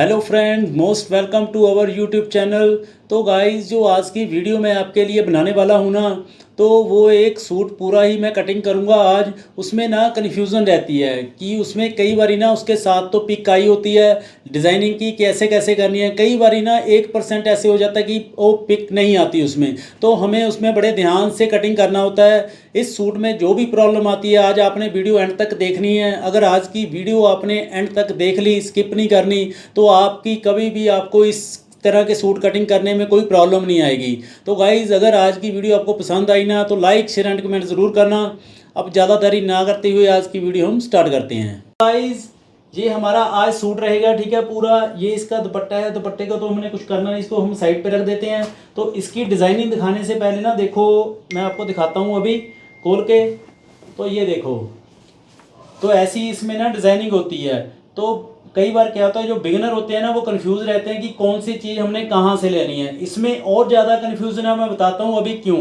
Hello friend, most welcome to our YouTube channel. तो guys, जो आज की वीडियो मैं आपके लिए बनाने वाला हूँ ना, तो वो एक सूट पूरा ही मैं कटिंग करूँगा आज। उसमें ना कन्फ्यूज़न रहती है कि उसमें कई बारी ना उसके साथ तो पिक आई होती है डिज़ाइनिंग की कैसे कैसे करनी है। कई बारी ना 1% ऐसे हो जाता है कि वो पिक नहीं आती उसमें, तो हमें उसमें बड़े ध्यान से कटिंग करना होता है। इस सूट में जो भी प्रॉब्लम आती है आज आपने वीडियो एंड तक देखनी है। अगर आज की वीडियो आपने एंड तक देख ली, स्किप नहीं करनी, तो आपकी कभी भी आपको इस तरह के सूट कटिंग करने में कोई प्रॉब्लम नहीं आएगी। तो गाइज़, अगर आज की वीडियो आपको पसंद आई ना, तो लाइक शेयर एंड कमेंट ज़रूर करना। अब ज़्यादा देरी ना करते हुए आज की वीडियो हम स्टार्ट करते हैं। गाइज़, ये हमारा आज सूट रहेगा, ठीक है। पूरा ये इसका दुपट्टा है। दुपट्टे का तो हमने कुछ करना नहीं, इसको हम साइड पे रख देते हैं। तो इसकी डिज़ाइनिंग दिखाने से पहले ना, देखो मैं आपको दिखाता हूँ अभी खोल के। तो ये देखो, तो ऐसी इसमें ना डिज़ाइनिंग होती है। तो कई बार क्या होता है, जो बिगिनर होते हैं ना, वो कंफ्यूज रहते हैं कि कौन सी चीज़ हमने कहाँ से लेनी है। इसमें और ज़्यादा कंफ्यूजन है, मैं बताता हूँ अभी क्यों।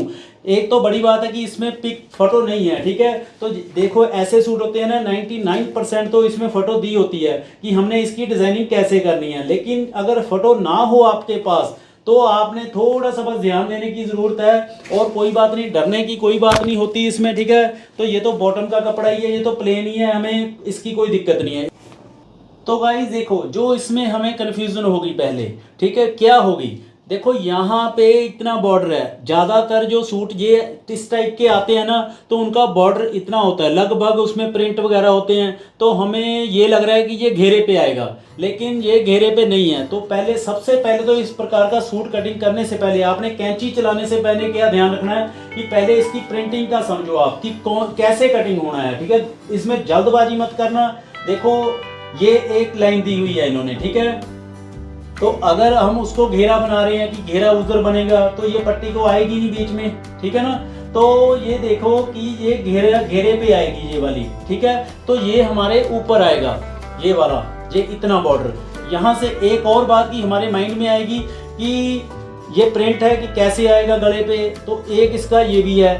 एक तो बड़ी बात है कि इसमें पिक फोटो नहीं है, ठीक है। तो देखो, ऐसे सूट होते हैं ना, 99% तो इसमें फ़ोटो दी होती है कि हमने इसकी डिज़ाइनिंग कैसे करनी है। लेकिन अगर फ़ोटो ना हो आपके पास, तो आपने थोड़ा सा बस ध्यान देने की ज़रूरत है। और कोई बात नहीं, डरने की कोई बात नहीं होती इसमें, ठीक है। तो ये तो बॉटम का कपड़ा ही है, ये तो प्लेन ही है, हमें इसकी कोई दिक्कत नहीं है। तो गाइस देखो, जो इसमें हमें कन्फ्यूज़न होगी पहले, ठीक है, क्या होगी। देखो, यहाँ पे इतना बॉर्डर है। ज़्यादातर जो सूट ये इस टाइप के आते हैं ना, तो उनका बॉर्डर इतना होता है, लगभग उसमें प्रिंट वगैरह होते हैं। तो हमें ये लग रहा है कि ये घेरे पे आएगा, लेकिन ये घेरे पे नहीं है। तो पहले, सबसे पहले तो इस प्रकार का सूट कटिंग करने से पहले आपने कैंची चलाने से पहले क्या ध्यान रखना है कि पहले इसकी प्रिंटिंग का समझो आप कि कौन कैसे कटिंग होना है, ठीक है। इसमें जल्दबाजी मत करना। देखो, ये एक लाइन दी हुई है इन्होंने, ठीक है। तो अगर हम उसको घेरा बना रहे हैं कि घेरा उधर बनेगा, तो ये पट्टी को आएगी नहीं बीच में, ठीक है ना। तो ये देखो कि ये घेरे पे आएगी ये वाली, ठीक है। तो ये हमारे ऊपर आएगा, ये वाला, ये इतना बॉर्डर। यहाँ से एक और बात की हमारे माइंड में आएगी कि ये प्रिंट है कि कैसे आएगा गले पे। तो एक इसका ये भी है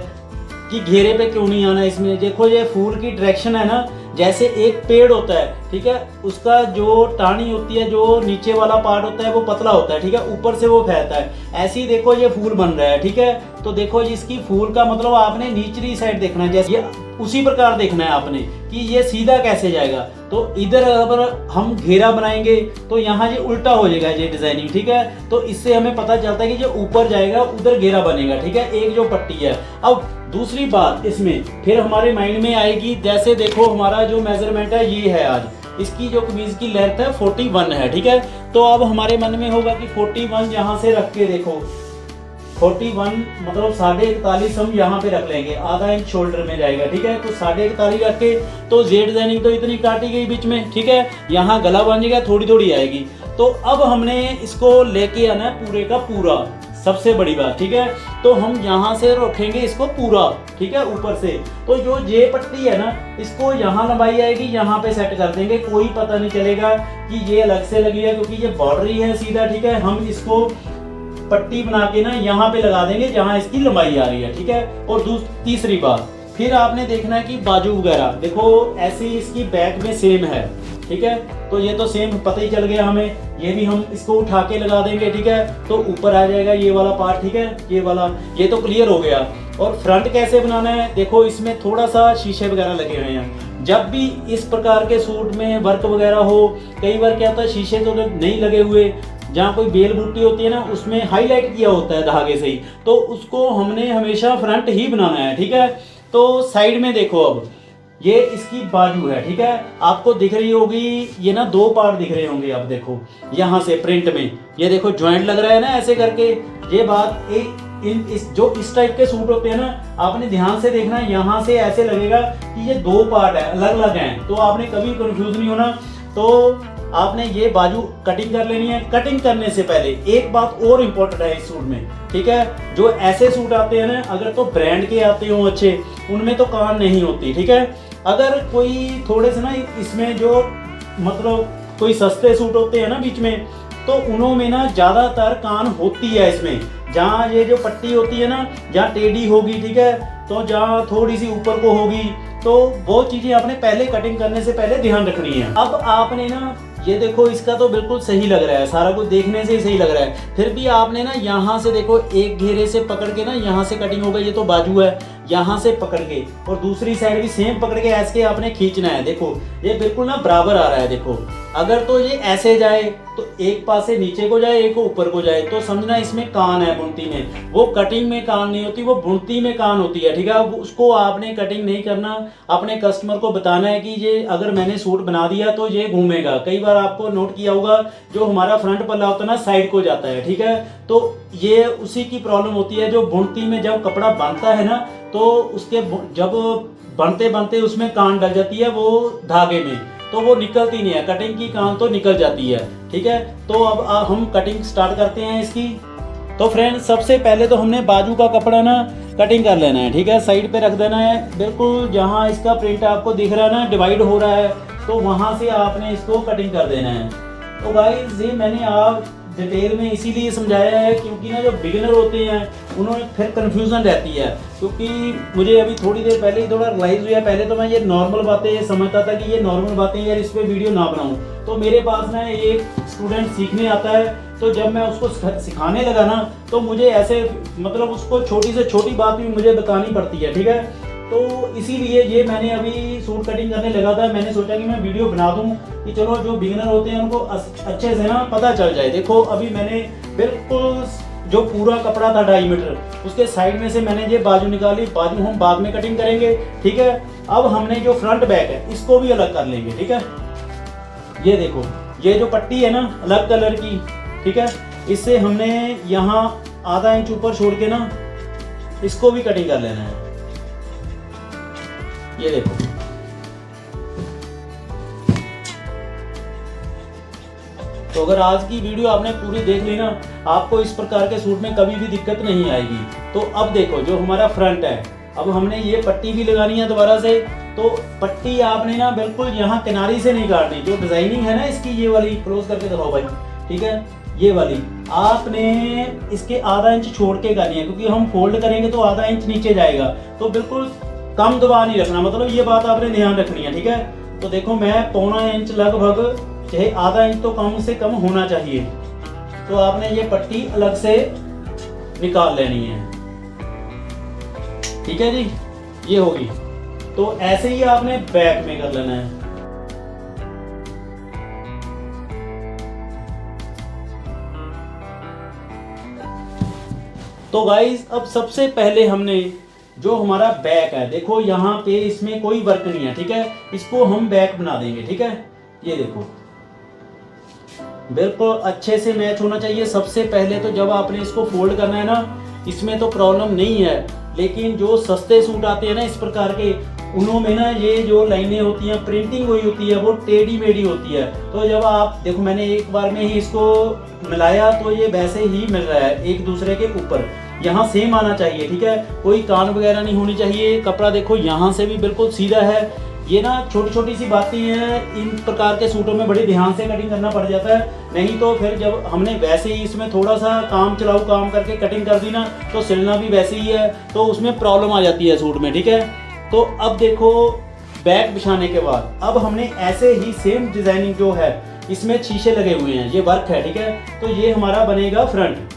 कि घेरे पे क्यों नहीं आना इसमें। देखो, ये फूल की डायरेक्शन है ना, जैसे एक पेड़ होता है, ठीक है, उसका जो टहनी होती है, जो नीचे वाला पार्ट होता है वो पतला होता है, ठीक है, ऊपर से वो फैलता है। ऐसे ही देखो, ये फूल बन रहा है, ठीक है। तो देखो, इसकी फूल का मतलब आपने निचली साइड देखना है, जैसे ये उसी प्रकार देखना है आपने कि ये सीधा कैसे जाएगा। तो इधर अगर हम घेरा बनाएंगे तो यहाँ ये उल्टा हो जाएगा ये डिजाइनिंग, ठीक है। तो इससे हमें पता चलता है कि जो ऊपर जाएगा उधर घेरा बनेगा, ठीक है, एक जो पट्टी है। अब दूसरी बात इसमें फिर हमारे माइंड में आएगी, जैसे देखो हमारा जो मेजरमेंट है ये है आज, इसकी जो कमीज की लेंथ है 41 है, ठीक है। तो अब हमारे मन में होगा कि 41 यहाँ से रख के देखो, 41 मतलब 41.5 हम यहाँ पे रख लेंगे, आधा इंच शोल्डर में जाएगा, ठीक है। तो 41.5 रख के, तो जेड डिजाइनिंग तो इतनी काटी गई बीच में, ठीक है। यहाँ गला बन जाएगा, थोड़ी थोड़ी आएगी। तो अब हमने इसको लेके आना है पूरे का पूरा, सबसे बड़ी बात, ठीक है। तो हम यहाँ से रखेंगे इसको पूरा, ठीक है, ऊपर से। तो जो ये पट्टी है ना, इसको यहाँ लंबाई आएगी, यहाँ पे सेट कर देंगे, कोई पता नहीं चलेगा कि ये अलग से लगी है, क्योंकि ये बॉर्डर ही है सीधा, ठीक है। हम इसको पट्टी बना के ना यहाँ पे लगा देंगे जहाँ इसकी लंबाई आ रही है, ठीक है। और तीसरी बात, फिर आपने देखना है कि बाजू वगैरह, देखो ऐसे ही इसकी बैक में सेम है, ठीक है। तो ये तो सेम पता ही चल गया हमें, ये भी हम इसको उठा के लगा देंगे, ठीक है। तो ऊपर आ जाएगा ये वाला पार्ट, ठीक है, ये वाला, ये तो क्लियर हो गया। और फ्रंट कैसे बनाना है, देखो इसमें थोड़ा सा शीशे वगैरह लगे हुए हैं। जब भी इस प्रकार के सूट में वर्क वगैरह हो, कई बार क्या होता है शीशे तो नहीं लगे हुए, जहाँ कोई बेल बूटी होती है ना, उसमें हाईलाइट किया होता है धागे से ही, तो उसको हमने हमेशा फ्रंट ही बनाना है, ठीक है। तो साइड में देखो, अब ये इसकी बाजू है, ठीक है, आपको दिख रही होगी, ये ना दो पार्ट दिख रहे होंगे। अब देखो यहाँ से प्रिंट में ये देखो ज्वाइंट लग रहा है ना, ऐसे करके। ये बात जो इस टाइप के सूट होते हैं ना, आपने ध्यान से देखना, यहाँ से ऐसे लगेगा कि ये दो पार्ट है, अलग अलग हैं, तो आपने कभी कंफ्यूज नहीं होना। तो आपने ये बाजू कटिंग कर लेनी है। कटिंग करने से पहले एक बात और इम्पोर्टेंट है इस सूट में, ठीक है। जो ऐसे सूट आते हैं ना, अगर तो ब्रांड के आते हो अच्छे, उनमें तो कान नहीं होती, ठीक है। अगर कोई थोड़े से ना इसमें जो मतलब कोई सस्ते सूट होते हैं ना बीच में, तो उन्होंने ना ज़्यादातर कान होती है इसमें। जहाँ ये जो पट्टी होती है ना, जहाँ टेढ़ी होगी, ठीक है, तो जहाँ थोड़ी सी ऊपर को होगी, तो वो चीज़ें आपने पहले कटिंग करने से पहले ध्यान रखनी है। अब आपने ना ये देखो इसका तो बिल्कुल सही लग रहा है, सारा कुछ देखने से ही सही लग रहा है। फिर भी आपने ना यहाँ से देखो एक घेरे से पकड़ के ना यहाँ से कटिंग हो गई, ये तो बाजू है, यहाँ से पकड़ के और दूसरी साइड भी सेम पकड़ के ऐसे आपने खींचना है। देखो ये बिल्कुल ना बराबर आ रहा है। देखो अगर तो ये ऐसे जाए तो एक पास से नीचे को जाए, एक ऊपर को जाए, तो समझना इसमें कान है बुनती में। वो कटिंग में कान नहीं होती, वो बुनती में कान होती है, ठीक है। अब उसको आपने कटिंग नहीं करना, अपने कस्टमर को बताना है कि ये अगर मैंने सूट बना दिया तो ये घूमेगा। कई बार आपको नोट किया होगा जो हमारा फ्रंट पल्ला होता है ना साइड को जाता है, ठीक है। तो ये उसी की प्रॉब्लम होती है, जो बुनती में जब कपड़ा बनता है ना तो उसके जब बनते बनते उसमें कान डल जाती है वो धागे में, तो वो निकलती नहीं है, कटिंग की कान तो निकल जाती है, ठीक है। तो अब हम कटिंग स्टार्ट करते हैं इसकी। तो फ्रेंड्स सबसे पहले तो हमने बाजू का कपड़ा ना कटिंग कर लेना है, ठीक है। साइड पे रख देना है, बिल्कुल जहाँ इसका प्रिंट आपको दिख रहा है ना डिवाइड हो रहा है, तो वहाँ से आपने इसको कटिंग कर देना है। तो गाइस ये मैंने आप डिटेल में इसीलिए समझाया है क्योंकि ना जो बिगिनर होते हैं उन्होंने फिर कन्फ्यूज़न रहती है। क्योंकि मुझे अभी थोड़ी देर पहले ही थोड़ा रियलाइज़ हुआ, पहले तो मैं ये नॉर्मल बातें समझता था कि ये नॉर्मल बातें यार इस पर वीडियो ना बनाऊं। तो मेरे पास ना एक स्टूडेंट सीखने आता है, तो जब मैं उसको सिखाने लगा ना तो मुझे ऐसे मतलब उसको छोटी से छोटी बात भी मुझे बतानी पड़ती है, ठीक है। तो इसीलिए ये मैंने अभी सूट कटिंग करने लगा था, मैंने सोचा कि मैं वीडियो बना दूं कि चलो जो बिगिनर होते हैं उनको अच्छे से ना पता चल जाए। देखो अभी मैंने बिल्कुल जो पूरा कपड़ा था 2.5 मीटर, उसके साइड में से मैंने ये बाजू निकाली, बाजू हम बाद में कटिंग करेंगे, ठीक है। अब हमने जो फ्रंट बैक है इसको भी अलग कर लेंगे, ठीक है। ये देखो ये जो पट्टी है ना अलग कलर की, ठीक है, इससे हमने यहाँ आधा इंच ऊपर छोड़ के ना इसको भी कटिंग कर लेना है। ये देखो तो अगर आज की वीडियो आपने पूरी देख ली ना, आपको इस प्रकार के सूट में कभी भी दिक्कत नहीं आएगी। तो अब देखो जो हमारा फ्रंट है, अब हमने ये पट्टी भी लगानी है दोबारा से। तो पट्टी आपने ना बिल्कुल यहाँ किनारी से नहीं काटनी, जो डिजाइनिंग है ना इसकी ये वाली, क्लोज करके दिखाओ भाई, ठीक है, ये वाली आपने इसके आधा इंच छोड़ के करनी है, क्योंकि हम फोल्ड करेंगे तो आधा इंच नीचे जाएगा। तो बिल्कुल कम दबा नहीं रखना, मतलब ये बात आपने ध्यान रखनी है, ठीक है। तो देखो मैं 1.25 इंच लगभग, चाहे आधा इंच तो कम से कम होना चाहिए। तो आपने ये पट्टी अलग से निकाल लेनी है, ठीक है जी, ये होगी। तो ऐसे ही आपने बैक में कर लेना है। तो गाइस अब सबसे पहले हमने जो हमारा बैक है, देखो यहाँ पे इसमें कोई वर्क नहीं है, ठीक है, इसको हम बैक बना देंगे, ठीक है। ये देखो बिल्कुल अच्छे से मैच होना चाहिए। सबसे पहले तो जब आपने इसको फोल्ड करना है ना, इसमें तो प्रॉब्लम नहीं है, लेकिन जो सस्ते सूट आते हैं ना इस प्रकार के, उनमें ना ये जो लाइनें होती हैं प्रिंटिंग हुई होती है वो टेढ़ी मेढ़ी होती है। तो जब आप देखो मैंने एक बार में ही इसको मिलाया तो ये वैसे ही मिल रहा है एक दूसरे के ऊपर, यहाँ सेम आना चाहिए, ठीक है, कोई कान वगैरह नहीं होनी चाहिए। कपड़ा देखो यहाँ से भी बिल्कुल सीधा है। ये ना छोटी छोटी सी बातें हैं, इन प्रकार के सूटों में बड़ी ध्यान से कटिंग करना पड़ जाता है, नहीं तो फिर जब हमने वैसे ही इसमें थोड़ा सा काम चलाऊ काम करके कटिंग कर दी ना तो सिलना भी वैसे ही है, तो उसमें प्रॉब्लम आ जाती है सूट में, ठीक है। तो अब देखो बैक बिछाने के बाद अब हमने ऐसे ही सेम डिजाइनिंग जो है इसमें शीशे लगे हुए हैं, ये वर्क है, ठीक है। तो ये हमारा बनेगा फ्रंट।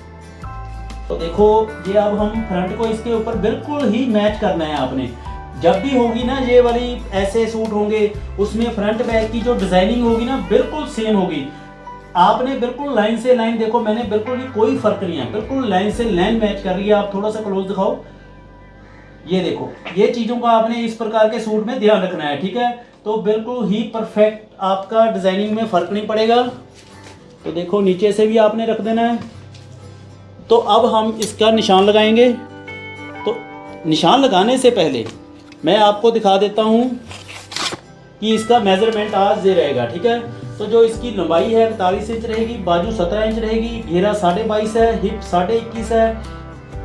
तो देखो ये अब हम फ्रंट को इसके ऊपर बिल्कुल ही मैच करना है आपने। जब भी होगी ना ये वाली ऐसे सूट होंगे उसमें फ्रंट बैक की जो डिजाइनिंग होगी ना बिल्कुल सेम होगी। आपने बिल्कुल लाइन से लाइन, देखो मैंने बिल्कुल भी कोई फर्क नहीं है, बिल्कुल लाइन से लाइन मैच कर रही है। आप थोड़ा सा क्लोज दिखाओ, ये देखो ये चीजों का आपने इस प्रकार के सूट में ध्यान रखना है, ठीक है। तो बिल्कुल ही परफेक्ट आपका डिजाइनिंग में फर्क नहीं पड़ेगा। तो देखो नीचे से भी आपने रख देना है। तो अब हम इसका निशान लगाएंगे। तो निशान लगाने से पहले मैं आपको दिखा देता हूँ कि इसका मेजरमेंट आज ये रहेगा, ठीक है। तो जो इसकी लंबाई है 41 इंच रहेगी, बाजू 17 इंच रहेगी, घेरा 22.5 है, हिप 21.5 है,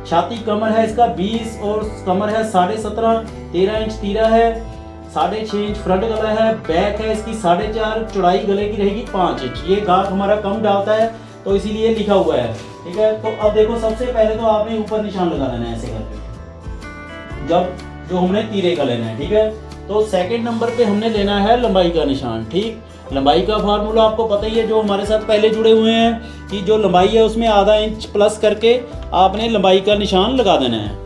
छाती कमर है इसका 20 और कमर है 17.5, 13 इंच तीरा है, 6.5 इंच फ्रंट गला है, बैक है इसकी 4.5, चौड़ाई गले की रहेगी 5 इंच। ये गांठ हमारा कम डालता है तो इसीलिए लिखा हुआ है, ठीक है। तो अब देखो सबसे पहले तो आपने ऊपर निशान लगा लेना है ऐसे करके, जब जो हमने तीरे का लेना है, ठीक है। तो सेकंड नंबर पे हमने लेना है लंबाई का निशान, ठीक। लंबाई का फार्मूला आपको पता ही है, जो हमारे साथ पहले जुड़े हुए हैं, कि जो लंबाई है उसमें आधा इंच प्लस करके आपने लंबाई का निशान लगा देना है।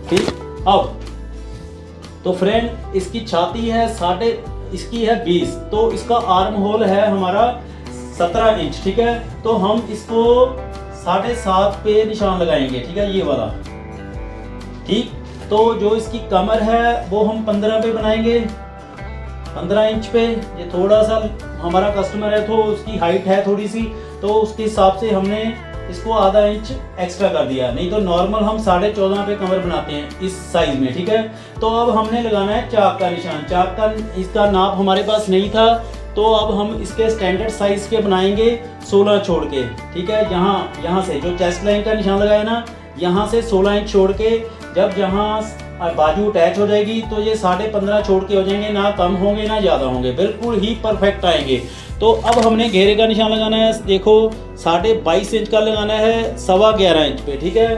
ठीक, अब तो फ्रेंड इसकी छाती है इसकी है 20, तो इसका आर्म होल है हमारा 17 इंच। ठीक है, तो हम इसको 7.5 पे निशान लगाएंगे। ठीक है, ये वाला। ठीक, तो जो इसकी कमर है वो हम 15 पे बनाएंगे, 15 इंच पे। ये थोड़ा सा हमारा कस्टमर है तो उसकी हाइट है थोड़ी सी, तो उसके हिसाब से हमने इसको आधा इंच एक्स्ट्रा कर दिया, नहीं तो नॉर्मल हम 14.5 पे कमर बनाते हैं इस साइज में। ठीक है, तो अब हमने लगाना है चाक का निशान। चाक का इसका नाप हमारे पास नहीं था, तो अब हम इसके स्टैंडर्ड साइज के बनाएंगे 16 छोड़ के। ठीक है, यहाँ से जो चेस्ट लाइन का निशान लगाया ना, यहाँ से 16 इंच छोड़ के, जब जहाँ बाजू अटैच हो जाएगी तो ये 15.5 छोड़ के हो जाएंगे, ना कम होंगे ना ज़्यादा होंगे, बिल्कुल ही परफेक्ट आएंगे। तो अब हमने घेरे का निशान लगाना है, देखो 22.5 इंच का लगाना है 11.25 इंच पे। ठीक है,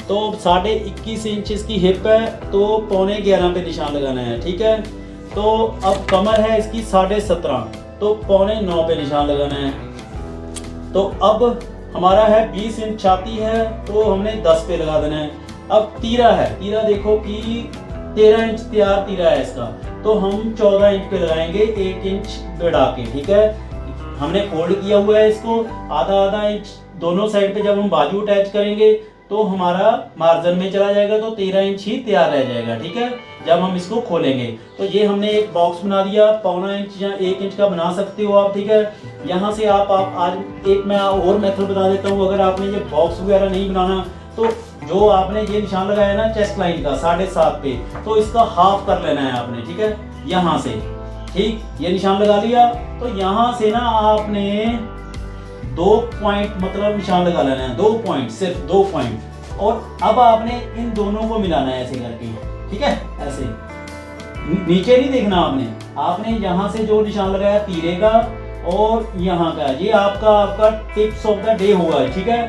तो 21.5 इंच इसकी हिप है, तो 11.25 पे निशान लगाना है। ठीक है, तो अब कमर है इसकी 17.5, तो 9.25 पे निशान लगाना है। तो अब हमारा है 20 इंच छाती है, तो हमने 10 पे लगा देना है। अब तीरा है, तीरा देखो कि 13 इंच तैयार तीरा है इसका, तो हम 14 इंच पे लगाएंगे 1 इंच बढ़ा के। ठीक है, हमने फोल्ड किया हुआ है इसको आधा इंच दोनों साइड पे। जब हम बाजू अटैच करेंगे तो हमारा मार्जिन में चला जाएगा, तो 13 इंच ही तैयार रह जाएगा। ठीक है, जब हम इसको खोलेंगे तो ये हमने एक बॉक्स बना दिया, 1.25 इंच या 1 इंच का बना सकते हो आप। ठीक है, यहाँ से आप आज एक मैं और मेथड बता देता हूँ। अगर आपने ये बॉक्स वगैरह नहीं बनाना, तो जो आपने ये निशान लगाया ना चेस्ट लाइन का 7.5 पे, तो इसका हाफ कर लेना है आपने। ठीक है, यहाँ से। ठीक, ये निशान लगा लिया, तो यहाँ से ना आपने 2 पॉइंट मतलब निशान लगा लेना है, 2 पॉइंट, सिर्फ 2 पॉइंट। और अब आपने इन दोनों को मिलाना है ऐसे करके। ठीक है, ऐसे नीचे नहीं देखना आपने यहाँ से जो निशान लगाया तीरे का और यहाँ का, ये आपका टिप्स ऑफ द डे होगा। ठीक है,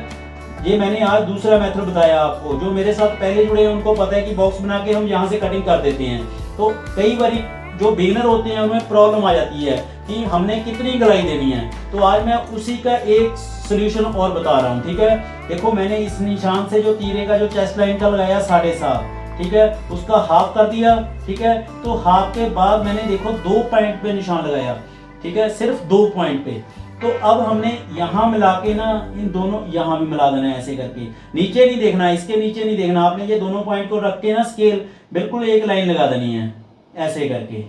ये मैंने आज दूसरा मेथड बताया आपको। जो मेरे साथ पहले जुड़े हैं उनको पता है कि बॉक्स बना के हम यहाँ से कटिंग कर देते हैं, तो कई बार जो बिगिनर होते हैं उनमें प्रॉब्लम आ जाती है कि हमने कितनी गलाई देनी है। तो आज मैं उसी का एक सोल्यूशन और बता रहा हूँ। ठीक है, देखो मैंने इस निशान से जो तीरे का जो चेस्ट लाइन का लगाया 7.5, ठीक है, उसका हाफ कर दिया। ठीक है, तो हाफ के बाद मैंने देखो 2 पॉइंट पे निशान लगाया। ठीक है, सिर्फ 2 पॉइंट पे। तो अब हमने यहाँ मिला के ना इन दोनों यहाँ भी मिला देना है ऐसे करके। नीचे नहीं देखना, इसके नीचे नहीं देखना आपने, ये दोनों पॉइंट को रख के ना स्केल बिल्कुल एक लाइन लगा देनी है ऐसे करके,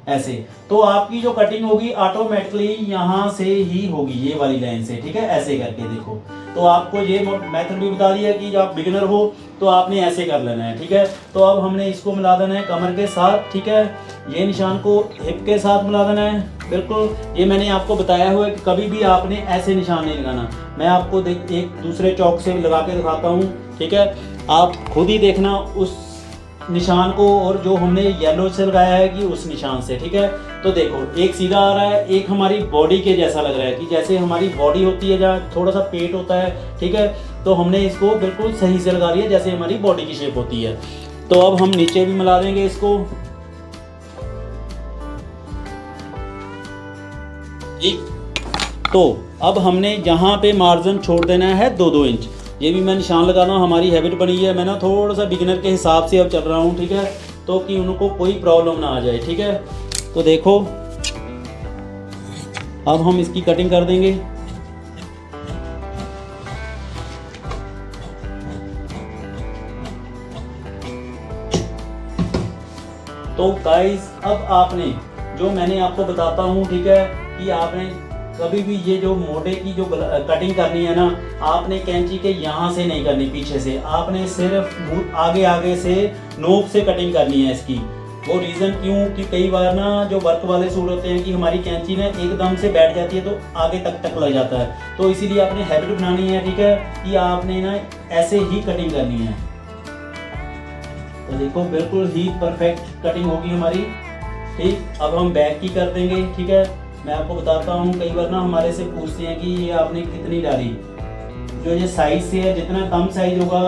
ऐसे। तो आपकी जो कटिंग होगी ऑटोमेटिकली यहाँ से ही होगी, ये वाली लाइन से। ठीक है, ऐसे करके देखो। तो आपको ये मेथड भी बता दिया कि जब आप बिगिनर हो तो आपने ऐसे कर लेना है। ठीक है, तो अब हमने इसको मिला देना है कमर के साथ। ठीक है, ये निशान को हिप के साथ मिला देना है बिल्कुल। ये मैंने आपको बताया हुआ है कि कभी भी आपने ऐसे निशान नहीं लगाना। मैं आपको एक दूसरे चौक से लगा के दिखाता हूँ। ठीक है, आप खुद ही देखना उस निशान को, और जो हमने येलो से लगाया है कि उस निशान से। ठीक है, तो देखो एक सीधा आ रहा है, एक हमारी बॉडी के जैसा लग रहा है कि जैसे हमारी बॉडी होती है जहाँ थोड़ा सा पेट होता है। ठीक है, तो हमने इसको बिल्कुल सही से लगा लिया जैसे हमारी बॉडी की शेप होती है। तो अब हम नीचे भी मिला देंगे इसको। ठीक, तो अब हमने यहाँ पे मार्जिन छोड़ देना है 2-2 इंच। ये भी मैं निशान लगाना, हमारी हैबिट बनी है। मैं ना थोड़ा सा बिगिनर के हिसाब से अब चल रहा हूँ। ठीक है, तो कि उनको कोई प्रॉब्लम ना आ जाए। ठीक है, तो देखो अब हम इसकी कटिंग कर देंगे। तो गाइस अब आपने जो मैंने आपको बताता हूँ, ठीक है, कि आपने कभी भी ये जो मोटे की जो कटिंग करनी है ना, आपने कैंची के यहाँ से नहीं करनी, पीछे से। आपने सिर्फ आगे से नोक से कटिंग करनी है इसकी। वो रीज़न क्यों कि कई बार ना जो वर्क वाले सूट होते हैं कि हमारी कैंची ना एकदम से बैठ जाती है तो आगे तक लग जाता है। तो इसीलिए आपने हैबिट बनानी है। ठीक है, कि आपने ना ऐसे ही कटिंग करनी है। तो देखो बिल्कुल ही परफेक्ट कटिंग होगी हमारी। ठीक, अब हम बैक की कर देंगे। ठीक है, मैं आपको बताता हूँ, कई बार ना हमारे से पूछते हैं कि ये आपने कितनी डाली। जो ये साइज से है, जितना कम साइज होगा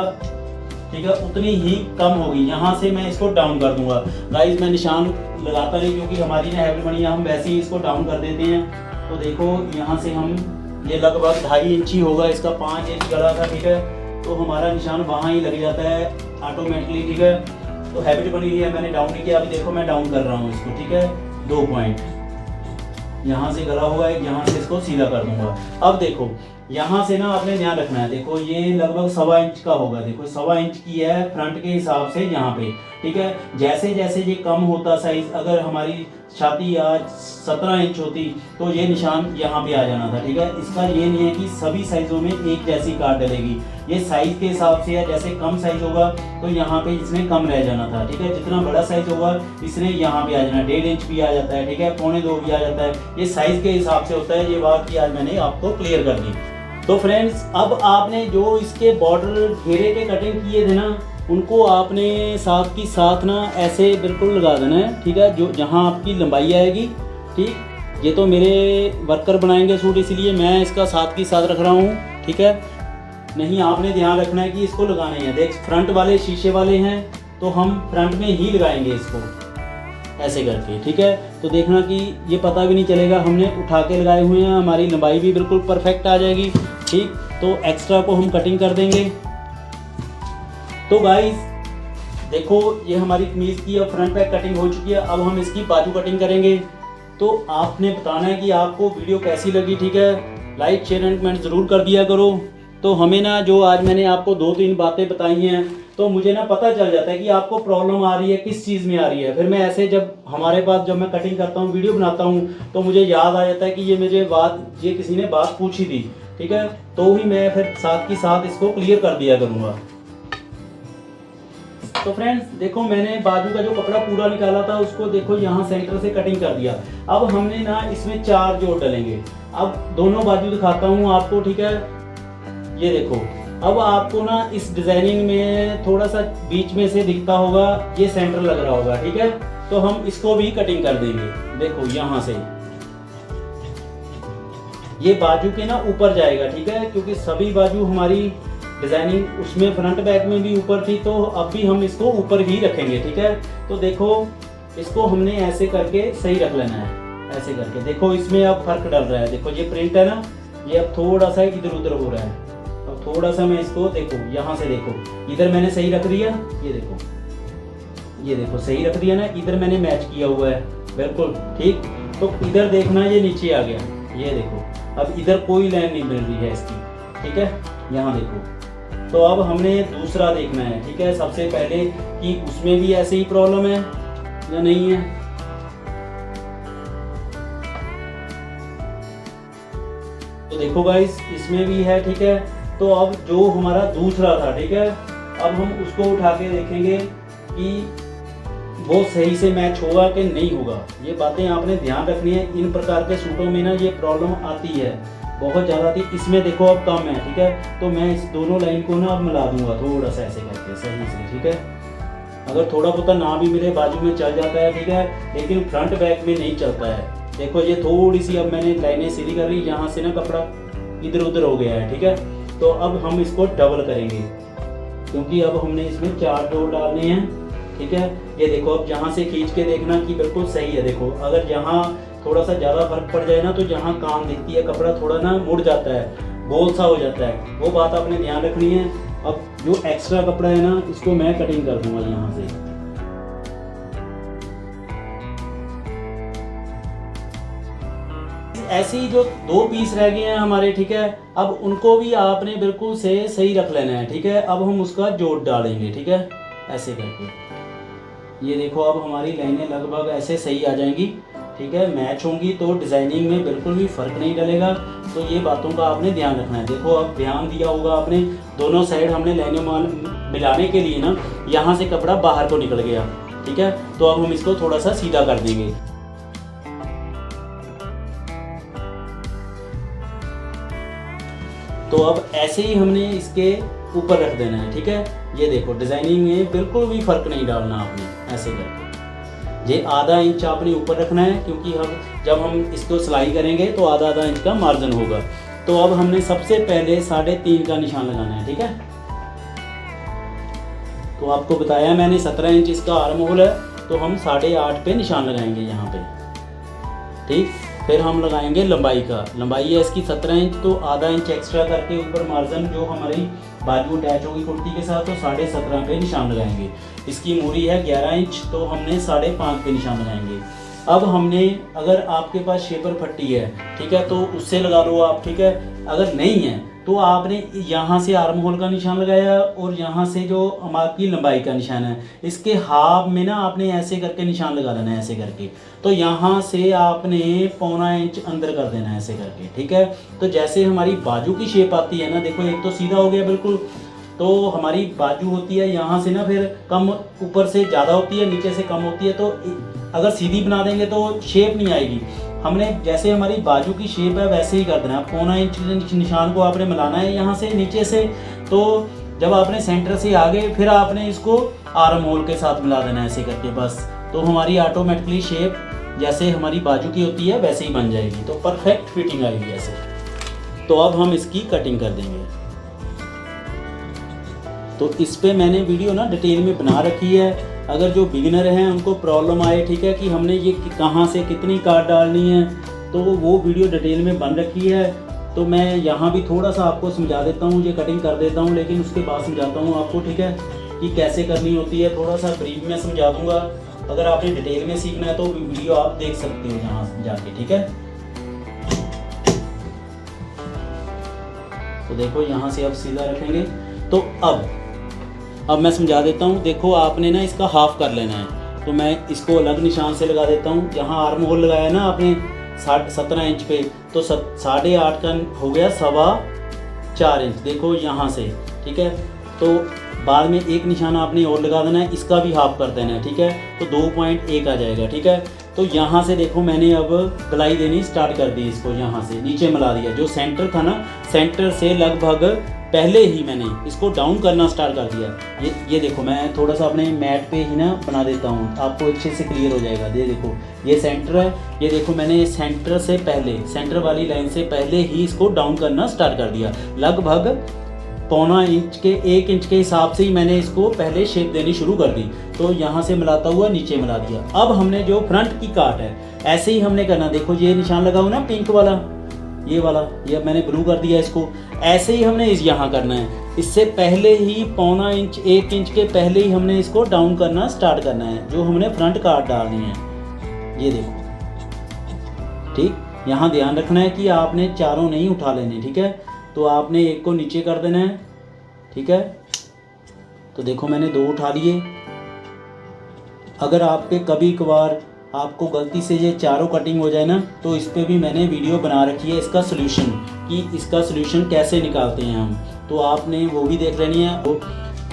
ठीक है, उतनी ही कम होगी। यहाँ से मैं इसको डाउन कर दूंगा। गाइस मैं निशान लगाता नहीं क्योंकि हमारी ना हैबिट बनी है, हम वैसे ही इसको डाउन कर देते हैं। तो देखो यहाँ से हम ये लगभग 2.5 इंच ही होगा, इसका 5 इंच गला था, ठीक है। तो हमारा निशान वहाँ ही लग जाता है ऑटोमेटिकली, ठीक है। तो हैबिट बनी हुई है, मैंने डाउन नहीं किया। अभी देखो मैं डाउन कर रहा हूँ इसको, ठीक है। 2 पॉइंट यहाँ से गला होगा, यहाँ से इसको सीधा कर दूंगा। अब देखो यहाँ से ना आपने ध्यान रखना है, देखो ये लगभग 1.25 इंच का होगा, देखो 1.25 इंच की है फ्रंट के हिसाब से यहाँ पे, ठीक है। जैसे जैसे ये कम होता साइज, अगर हमारी छाती आज 17 इंच होती तो ये निशान यहाँ पे आ जाना था, ठीक है। इसका ये नहीं है कि सभी साइज़ों में एक जैसी काट डलेगी, ये साइज़ के हिसाब से है। जैसे कम साइज़ होगा तो यहाँ पे इसने कम रह जाना था, ठीक है। जितना बड़ा साइज़ होगा इसने यहाँ पे आ जाना, 1.5 इंच भी आ जाता है, ठीक है, 1.25 भी आ जाता है। ये साइज़ के हिसाब से होता है। ये बात की आज मैंने आपको क्लियर कर दी। तो फ्रेंड्स अब आपने जो इसके बॉर्डर घेरे के कटिंग किए थे ना, उनको आपने साथ की साथ ना ऐसे बिल्कुल लगा देना है, ठीक है। जो जहाँ आपकी लंबाई आएगी, ठीक। ये तो मेरे वर्कर बनाएंगे सूट, इसीलिए मैं इसका साथ की साथ रख रहा हूँ, ठीक है। नहीं, आपने ध्यान रखना है कि इसको लगाने हैं। देख फ्रंट वाले शीशे वाले हैं तो हम फ्रंट में ही लगाएंगे इसको ऐसे करके, ठीक है। तो देखना कि ये पता भी नहीं चलेगा हमने उठा के लगाए हुए हैं, हमारी लंबाई भी बिल्कुल परफेक्ट आ जाएगी, ठीक। तो एक्स्ट्रा को हम कटिंग कर देंगे। तो गाइस देखो ये हमारी कमीज़ की अब फ्रंट बैक कटिंग हो चुकी है। अब हम इसकी बाजू कटिंग करेंगे। तो आपने बताना है कि आपको वीडियो कैसी लगी, ठीक है। लाइक शेयर एंड कमेंट ज़रूर कर दिया करो। तो हमें ना जो आज मैंने आपको 2-3 बातें बताई हैं, तो मुझे ना पता चल जाता है कि आपको प्रॉब्लम आ रही है किस चीज़ में आ रही है। फिर मैं ऐसे जब हमारे पास जब मैं कटिंग करता हूँ, वीडियो बनाता हूँ, तो मुझे याद आ जाता है कि ये किसी ने बात पूछी थी, ठीक है। तो ही मैं फिर साथ की साथ इसको क्लियर कर दिया करूँगा। तो फ्रेंड्स देखो मैंने बाजू का जो कपड़ा पूरा निकाला था उसको देखो यहाँ सेंटर से कटिंग कर दिया। अब हमने ना इसमें 4 जोड़ डलेंगे। अब दोनों बाजू दिखाता हूँ आपको, ठीक है। ये देखो अब आपको ना इस डिजाइनिंग में थोड़ा सा बीच में से दिखता होगा, ये सेंटर लग रहा होगा, ठीक है। तो हम इसको भी कटिंग कर देंगे। देखो यहाँ से ये बाजू के ना ऊपर जाएगा, ठीक है, क्योंकि सभी बाजू हमारी डिजाइनिंग उसमें फ्रंट बैक में भी ऊपर थी, तो अब भी हम इसको ऊपर ही रखेंगे, ठीक है। तो देखो इसको हमने ऐसे करके सही रख लेना है, ऐसे करके। देखो इसमें अब फर्क डल रहा है, देखो ये प्रिंट है ना, ये अब थोड़ा सा इधर उधर हो रहा है। अब थोड़ा सा मैं इसको देखो यहाँ से देखो, इधर मैंने सही रख दिया, ये देखो सही रख दिया ना, इधर मैंने मैच किया हुआ है बिल्कुल ठीक। तो इधर देखना ये नीचे आ गया, ये देखो अब इधर कोई लाइन नहीं मिल रही है इसकी, ठीक है। यहाँ देखो तो अब हमने दूसरा देखना है, ठीक है। सबसे पहले कि उसमें भी ऐसे ही प्रॉब्लम है या नहीं है। तो देखो गाइस इसमें भी है, ठीक है। तो अब जो हमारा दूसरा था, ठीक है, अब हम उसको उठा के देखेंगे कि वो सही से मैच होगा कि नहीं होगा। ये बातें आपने ध्यान रखनी है। इन प्रकार के सूटों में ना ये प्रॉब्लम आती है, बहुत ज़्यादा थी। इसमें देखो अब कम है, ठीक है। तो मैं इस दोनों लाइन को ना अब मिला दूंगा थोड़ा सा ऐसे करके सही से, ठीक है। अगर थोड़ा बहुत ना भी मेरे बाजू में चल जाता है, ठीक है, लेकिन फ्रंट बैक में नहीं चलता है। देखो ये थोड़ी सी अब मैंने लाइनें सीधी कर रही, यहाँ से ना कपड़ा इधर उधर हो गया है, ठीक है। तो अब हम इसको डबल करेंगे क्योंकि अब हमने इसमें 4 जोड़ डालने हैं, ठीक है। ये देखो अब जहाँ से खींच के देखना कि बिल्कुल सही है। देखो अगर यहाँ थोड़ा सा ज़्यादा फर्क पड़ जाए ना, तो जहाँ काम दिखती है कपड़ा थोड़ा ना मुड़ जाता है, गोल सा हो जाता है, वो बात आपने ध्यान रखनी है। अब जो एक्स्ट्रा कपड़ा है ना, इसको मैं कटिंग कर दूंगा यहाँ से। ऐसे ही जो 2 पीस रह गए हैं हमारे, ठीक है, अब उनको भी आपने बिल्कुल से सही रख लेना है, ठीक है। अब हम उसका जोड़ डालेंगे, ठीक है, ऐसे करके। ये देखो अब हमारी लाइनें लगभग ऐसे सही आ जाएंगी, ठीक है, मैच होंगी, तो डिज़ाइनिंग में बिल्कुल भी फ़र्क नहीं डलेगा। तो ये बातों का आपने ध्यान रखना है। देखो अब ध्यान दिया होगा आपने, दोनों साइड हमने लाइनें मिलाने के लिए ना यहाँ से कपड़ा बाहर को निकल गया, ठीक है। तो अब हम इसको थोड़ा सा सीधा कर देंगे। तो अब ऐसे ही हमने इसके ऊपर रख देना है, ठीक है। ये देखो डिज़ाइनिंग में बिल्कुल भी फ़र्क नहीं डालना आपने, ऐसे करके। ये आधा इंच आपने ऊपर रखना है क्योंकि हम जब हम इसको सिलाई करेंगे तो आधा इंच का मार्जिन होगा। तो अब हमने सबसे पहले 3.5 का निशान लगाना है, ठीक है। तो आपको बताया मैंने 17 इंच इसका आर्म होल है, तो हम 8.5 पे निशान लगाएंगे यहाँ पे, ठीक। फिर हम लगाएंगे लंबाई का, लंबाई है इसकी 17 इंच, तो आधा इंच एक्स्ट्रा करके ऊपर मार्जिन जो हमारी बाजू अटैच होगी कुर्ती के साथ, तो 17.5 पे निशान लगाएंगे। इसकी मूरी है 11 इंच, तो हमने 5.5 पे निशान लगाएंगे। अब हमने, अगर आपके पास शेपर पट्टी है, ठीक है, तो उससे लगा लो आप, ठीक है। अगर नहीं है तो आपने यहाँ से आर्म होल का निशान लगाया और यहाँ से जो आपकी लंबाई का निशान है, इसके हाफ में ना आपने ऐसे करके निशान लगा लेना है, ऐसे करके। तो यहाँ से आपने 1.25 इंच अंदर कर देना है ऐसे करके, ठीक है। तो जैसे हमारी बाजू की शेप आती है ना, देखो एक तो सीधा हो गया बिल्कुल, तो हमारी बाजू होती है यहाँ से ना फिर कम, ऊपर से ज़्यादा होती है, नीचे से कम होती है। तो अगर सीधी बना देंगे तो शेप नहीं आएगी। हमने जैसे हमारी बाजू की शेप है वैसे ही कर देना है। 1.25 इंच निशान को आपने मिलाना है यहाँ से नीचे से। तो जब आपने सेंटर से आगे, फिर आपने इसको आर्म होल के साथ मिला देना है ऐसे करके, बस। तो हमारी ऑटोमेटिकली शेप जैसे हमारी बाजू की होती है वैसे ही बन जाएगी, तो परफेक्ट फिटिंग आएगी ऐसे। तो अब हम इसकी कटिंग कर देंगे। तो इस पे मैंने वीडियो ना डिटेल में बना रखी है। अगर जो बिगिनर हैं उनको प्रॉब्लम आए, ठीक है, कि हमने ये कहाँ से कितनी काट डालनी है, तो वो वीडियो डिटेल में बन रखी है। तो मैं यहाँ भी थोड़ा सा आपको समझा देता हूँ, ये कटिंग कर देता हूँ, लेकिन उसके बाद समझाता हूँ आपको, ठीक है, कि कैसे करनी होती है। थोड़ा सा ब्रीफ में समझा दूँगा। अगर आपने डिटेल में सीखना है तो वीडियो आप देख सकते हो यहाँ जाके, ठीक है। तो देखो यहाँ से अब सीधा रखेंगे। तो अब मैं समझा देता हूँ। देखो आपने ना इसका हाफ कर लेना है, तो मैं इसको अलग निशान से लगा देता हूँ। यहाँ आर्म होल लगाया ना आपने 17 इंच पे, तो 8.5 का हो गया 4.25 इंच, देखो यहाँ से, ठीक है। तो बाद में एक निशान आपने और लगा देना है, इसका भी हाफ कर देना है, ठीक है। तो 2.1 आ जाएगा, ठीक है। तो यहाँ से देखो मैंने अब गलाई देनी स्टार्ट कर दी, इसको यहाँ से नीचे मिला दिया। जो सेंटर था ना, सेंटर से लगभग पहले ही मैंने इसको डाउन करना स्टार्ट कर दिया। ये देखो, मैं थोड़ा सा अपने मैट पे ही ना बना देता हूँ, आपको अच्छे से क्लियर हो जाएगा। ये देखो, ये सेंटर है, ये देखो मैंने सेंटर से पहले, सेंटर वाली लाइन से पहले ही इसको डाउन करना स्टार्ट कर दिया। लगभग 1.25 इंच के 1 इंच के हिसाब से ही मैंने इसको पहले शेप देनी शुरू कर दी। तो यहाँ से मिलाता हुआ नीचे मिला दिया। अब हमने जो फ्रंट की काट है ऐसे ही हमने करना। देखो ये निशान लगा हुआ ना पिंक वाला, ये वाला, ये मैंने ब्लू कर दिया इसको। ऐसे ही हमने इस यहाँ करना है। इससे पहले ही 1.25 इंच 1 इंच के पहले ही हमने इसको डाउन करना स्टार्ट करना है, जो हमने फ्रंट काट डालनी है। ये देखो, ठीक। यहाँ ध्यान रखना है कि आपने चारों नहीं उठा लेने, ठीक है। तो आपने एक को नीचे कर देना है, ठीक है। तो देखो मैंने 2 उठा लिए। अगर आपके कभी कभार आपको गलती से ये चारों कटिंग हो जाए ना, तो इस पर भी मैंने वीडियो बना रखी है इसका सोल्यूशन, कि इसका सोल्यूशन कैसे निकालते हैं हम। तो आपने वो भी देख लेनी है। वो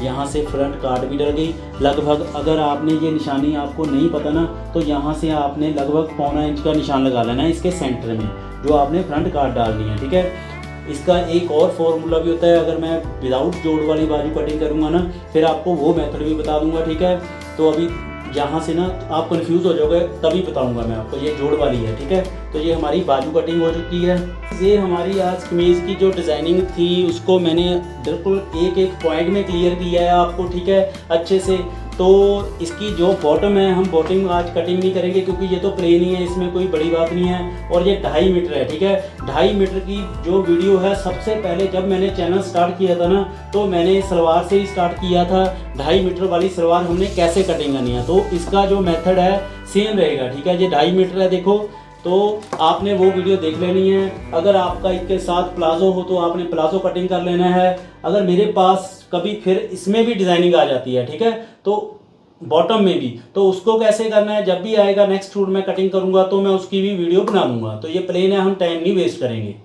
यहाँ से फ्रंट काट भी डल गई लगभग। अगर आपने ये निशानी आपको नहीं पता ना, तो यहाँ से आपने लगभग 1.25 इंच का निशान लगा लेना है इसके सेंटर में, जो आपने फ्रंट काट डालनी है, ठीक है। इसका एक और फॉर्मूला भी होता है। अगर मैं विदाउट जोड़ वाली बाजू कटिंग करूँगा ना, फिर आपको वो मेथड भी बता दूंगा, ठीक है। तो अभी यहाँ से ना आप कंफ्यूज हो जाओगे, तभी बताऊंगा मैं आपको। ये जोड़ वाली है, ठीक है। तो ये हमारी बाजू कटिंग हो चुकी है। ये हमारी आज कमीज़ की जो डिज़ाइनिंग थी उसको मैंने बिल्कुल एक एक पॉइंट में क्लियर किया है आपको, ठीक है, अच्छे से। तो इसकी जो बॉटम है, हम बॉटम आज कटिंग नहीं करेंगे क्योंकि ये तो प्लेन ही है, इसमें कोई बड़ी बात नहीं है। और ये 2.5 मीटर है, ठीक है। 2.5 मीटर की जो वीडियो है, सबसे पहले जब मैंने चैनल स्टार्ट किया था ना, तो मैंने सलवार से ही स्टार्ट किया था। 2.5 मीटर वाली सलवार हमने कैसे कटिंग करनी है, तो इसका जो मेथड है सेम रहेगा, ठीक है। ये 2.5 मीटर है, देखो। तो आपने वो वीडियो देख लेनी है। अगर आपका इसके साथ प्लाजो हो तो आपने प्लाजो कटिंग कर लेना है। अगर मेरे पास कभी फिर इसमें भी डिज़ाइनिंग आ जाती है, ठीक है, तो बॉटम में भी, तो उसको कैसे करना है, जब भी आएगा नेक्स्ट शूट में कटिंग करूंगा तो मैं उसकी भी वीडियो बना दूंगा। तो ये प्लेन है, हम टाइम नहीं वेस्ट करेंगे।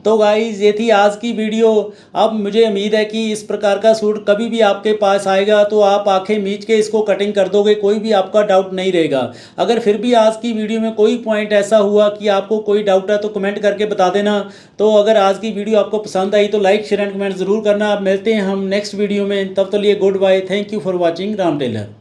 तो गाइज़ ये थी आज की वीडियो। अब मुझे उम्मीद है कि इस प्रकार का सूट कभी भी आपके पास आएगा तो आप आंखें मीच के इसको कटिंग कर दोगे, कोई भी आपका डाउट नहीं रहेगा। अगर फिर भी आज की वीडियो में कोई पॉइंट ऐसा हुआ कि आपको कोई डाउट है तो कमेंट करके बता देना। तो अगर आज की वीडियो आपको पसंद आई तो लाइक शेयर एंड कमेंट ज़रूर करना। आप मिलते हैं हम नेक्स्ट वीडियो में, तब तक लिए good bye. Thank you for watching Ram Taylor.